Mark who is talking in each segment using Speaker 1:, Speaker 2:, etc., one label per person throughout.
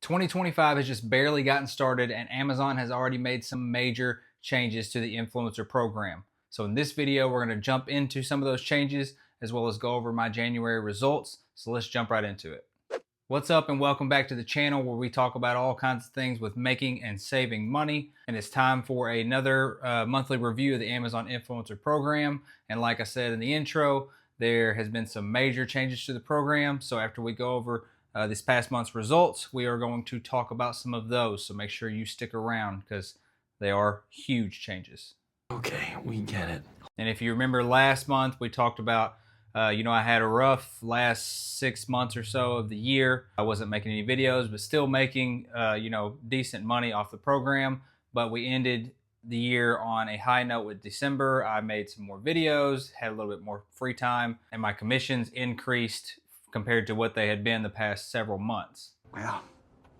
Speaker 1: 2025 has just barely gotten started, and Amazon has already made some major changes to the influencer program. So in this video, we're going to jump into some of those changes as well as go over my January results. So let's jump right into it. What's up, and welcome back to the channel where we talk about all kinds of things with making and saving money. And it's time for another monthly review of the Amazon influencer program. And like I said in the intro, there has been some major changes to the program. So after we go over this past month's results, we are going to talk about some of those. So make sure you stick around because they are huge changes.
Speaker 2: Okay, we get it.
Speaker 1: And if you remember last month, we talked about, I had a rough last 6 months or so of the year. I wasn't making any videos, but still making, decent money off the program. But we ended the year on a high note with December. I made some more videos, had a little bit more free time, and my commissions increased compared to what they had been the past several months.
Speaker 3: Well,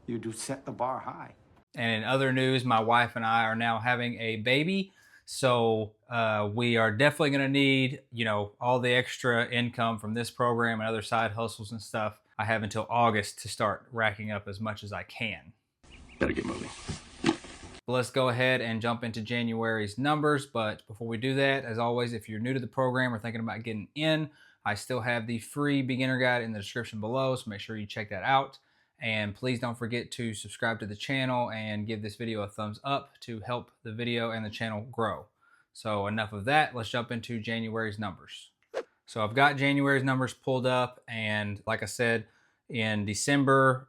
Speaker 3: you do set the bar high.
Speaker 1: And in other news, my wife and I are now having a baby. So we are definitely going to need, all the extra income from this program and other side hustles and stuff. I have until August to start racking up as much as I can.
Speaker 2: Better get moving.
Speaker 1: Let's go ahead and jump into January's numbers. But before we do that, as always, if you're new to the program or thinking about getting in, I still have the free beginner guide in the description below, so make sure you check that out. And please don't forget to subscribe to the channel and give this video a thumbs up to help the video and the channel grow. So enough of that, let's jump into January's numbers. So I've got January's numbers pulled up, and like I said, in December,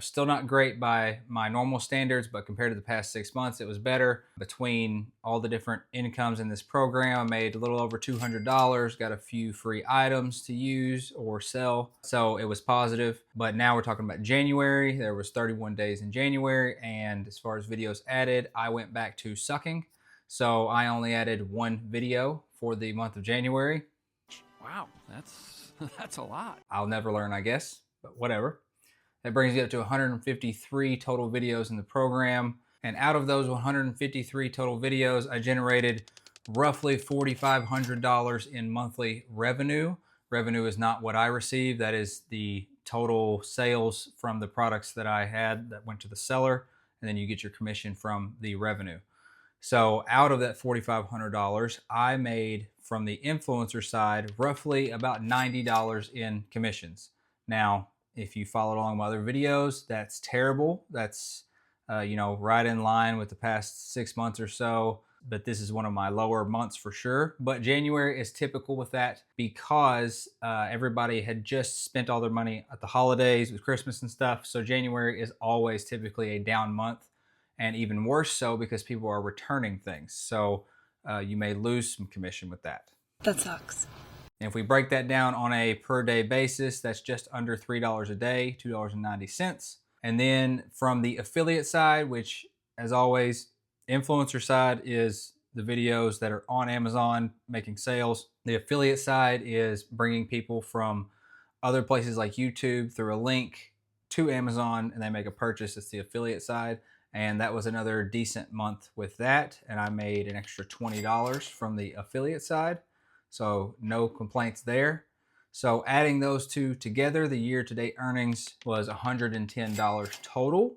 Speaker 1: still not great by my normal standards, but compared to the past 6 months, it was better. Between all the different incomes in this program, I made a little over $200, got a few free items to use or sell. So it was positive, but now we're talking about January. There was 31 days in January, and as far as videos added, I went back to sucking. So I only added one video for the month of January.
Speaker 2: Wow, that's a lot.
Speaker 1: I'll never learn, I guess. But whatever. That brings you up to 153 total videos in the program. And out of those 153 total videos, I generated roughly $4,500 in monthly revenue. Revenue is not what I receive. That is the total sales from the products that I had that went to the seller. And then you get your commission from the revenue. So out of that $4,500, I made from the influencer side roughly about $90 in commissions. Now, if you followed along my other videos, that's terrible. That's, right in line with the past 6 months or so. But this is one of my lower months for sure. But January is typical with that because everybody had just spent all their money at the holidays with Christmas and stuff. So January is always typically a down month, and even worse so because people are returning things. So you may lose some commission with that.
Speaker 4: That sucks.
Speaker 1: And if we break that down on a per day basis, that's just under $3 a day, $2.90. And then from the affiliate side, which as always, influencer side is the videos that are on Amazon making sales. The affiliate side is bringing people from other places like YouTube through a link to Amazon and they make a purchase. It's the affiliate side. And that was another decent month with that. And I made an extra $20 from the affiliate side. So no complaints there. So adding those two together, the year-to-date earnings was $110 total.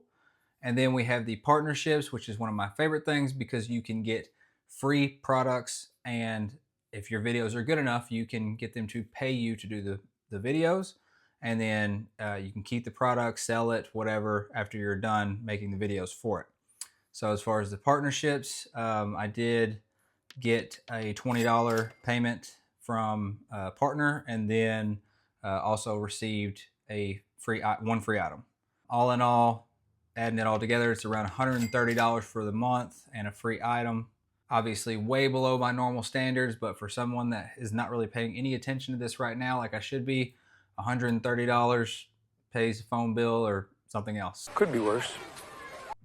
Speaker 1: And then we have the partnerships, which is one of my favorite things because you can get free products. And if your videos are good enough, you can get them to pay you to do the videos. And then you can keep the product, sell it, whatever, after you're done making the videos for it. So as far as the partnerships, I did get a $20 payment from a partner, and then also received one free item. All in all, adding it all together, it's around $130 for the month and a free item. Obviously way below my normal standards, but for someone that is not really paying any attention to this right now like I should be, $130 pays a phone bill or something else.
Speaker 2: Could be worse.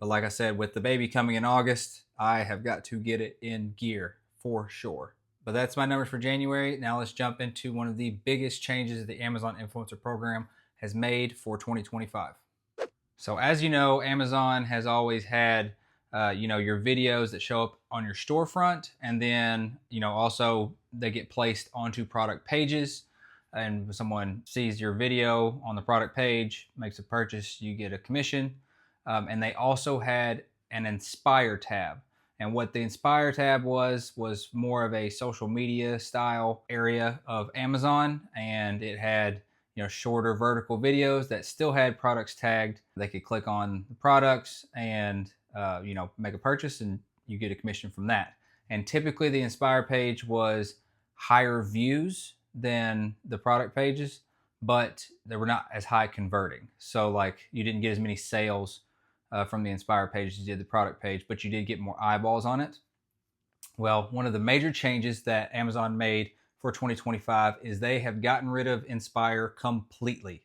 Speaker 1: But like I said, with the baby coming in August, I have got to get it in gear for sure. But that's my numbers for January. Now let's jump into one of the biggest changes that the Amazon Influencer Program has made for 2025. So as you know, Amazon has always had, your videos that show up on your storefront, and then, also they get placed onto product pages. and someone sees your video on the product page, makes a purchase, you get a commission. And they also had an Inspire tab. And what the Inspire tab was more of a social media style area of Amazon, and it had shorter vertical videos that still had products tagged. They could click on the products and make a purchase, and you get a commission from that. And typically the Inspire page was higher views than the product pages, but they were not as high converting. So like you didn't get as many sales from the Inspire page as you did the product page, but you did get more eyeballs on it. Well, one of the major changes that Amazon made for 2025 is they have gotten rid of Inspire completely.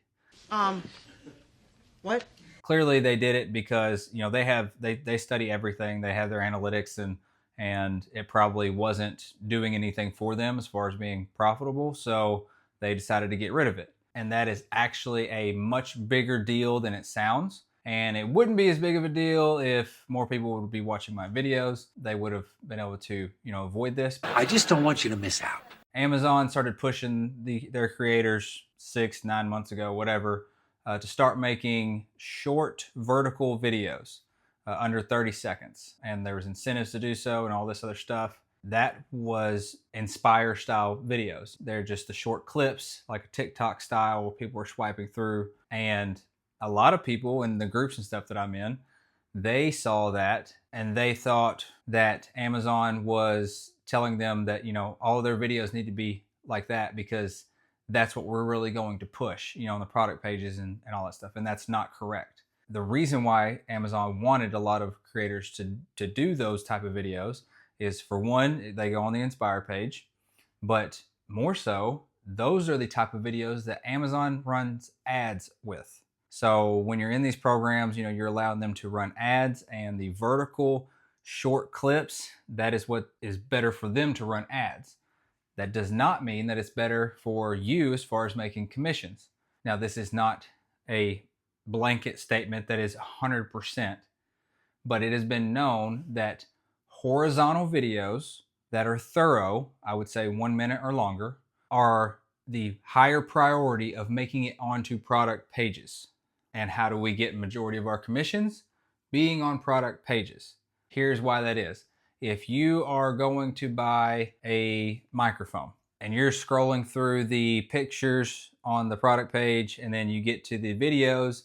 Speaker 4: What?
Speaker 1: Clearly they did it because they study everything. They have their analytics, and it probably wasn't doing anything for them as far as being profitable, so they decided to get rid of it. And that is actually a much bigger deal than it sounds. And it wouldn't be as big of a deal if more people would be watching my videos. They would have been able to, avoid this.
Speaker 5: I just don't want you to miss out.
Speaker 1: Amazon started pushing their creators 6-9 months ago, whatever, to start making short vertical videos under 30 seconds. And there was incentives to do so and all this other stuff. That was Inspire style videos. They're just the short clips, like a TikTok style, where people are swiping through. And a lot of people in the groups and stuff that I'm in, they saw that and they thought that Amazon was telling them that, all of their videos need to be like that because that's what we're really going to push, on the product pages and all that stuff. And that's not correct. The reason why Amazon wanted a lot of creators to do those type of videos is, for one, they go on the Inspire page, but more so, those are the type of videos that Amazon runs ads with. So when you're in these programs, you're allowing them to run ads, and the vertical short clips, that is what is better for them to run ads. That does not mean that it's better for you as far as making commissions. Now, this is not a blanket statement that is 100%, but it has been known that horizontal videos that are thorough, I would say 1 minute or longer, are the higher priority of making it onto product pages. And how do we get majority of our commissions? Being on product pages. Here's why that is. If you are going to buy a microphone and you're scrolling through the pictures on the product page, and then you get to the videos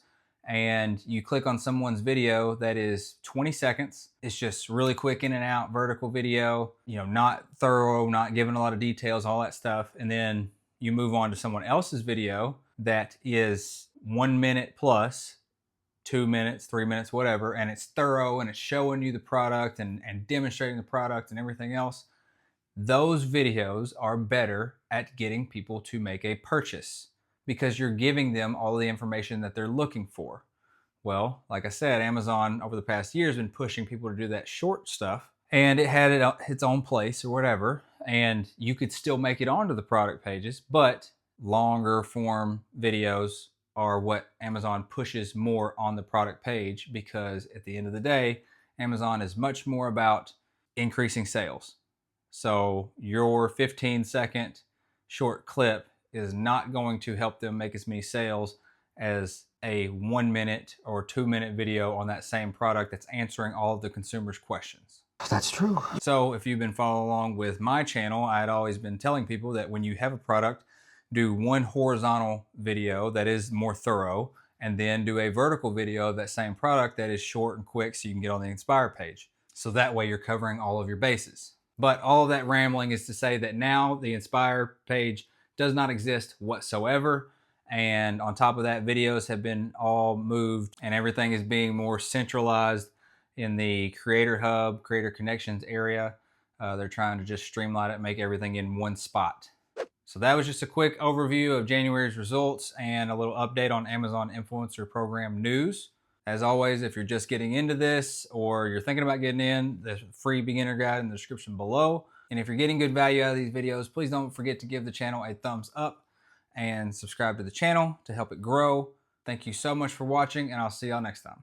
Speaker 1: and you click on someone's video that is 20 seconds, it's just really quick in and out vertical video, not thorough, not giving a lot of details, all that stuff. And then you move on to someone else's video that is 1 minute plus, 2 minutes, 3 minutes, whatever, and it's thorough and it's showing you the product and demonstrating the product and everything else. Those videos are better at getting people to make a purchase because you're giving them all the information that they're looking for. Well, like I said, Amazon over the past year has been pushing people to do that short stuff, and it had its own place or whatever, and you could still make it onto the product pages, but longer form videos are what Amazon pushes more on the product page, because at the end of the day, Amazon is much more about increasing sales. So your 15-second short clip is not going to help them make as many sales as a 1 minute or 2 minute video on that same product that's answering all of the consumer's questions.
Speaker 5: That's true.
Speaker 1: So if you've been following along with my channel, I had always been telling people that when you have a product, do one horizontal video that is more thorough, and then do a vertical video of that same product that is short and quick so you can get on the Inspire page. So that way you're covering all of your bases. But all of that rambling is to say that now the Inspire page does not exist whatsoever. And on top of that, videos have been all moved and everything is being more centralized in the Creator Hub, Creator Connections area. They're trying to just streamline it and make everything in one spot. So that was just a quick overview of January's results and a little update on Amazon Influencer Program news. As always, if you're just getting into this or you're thinking about getting in, there's a free beginner guide in the description below. And if you're getting good value out of these videos, please don't forget to give the channel a thumbs up and subscribe to the channel to help it grow. Thank you so much for watching, and I'll see y'all next time.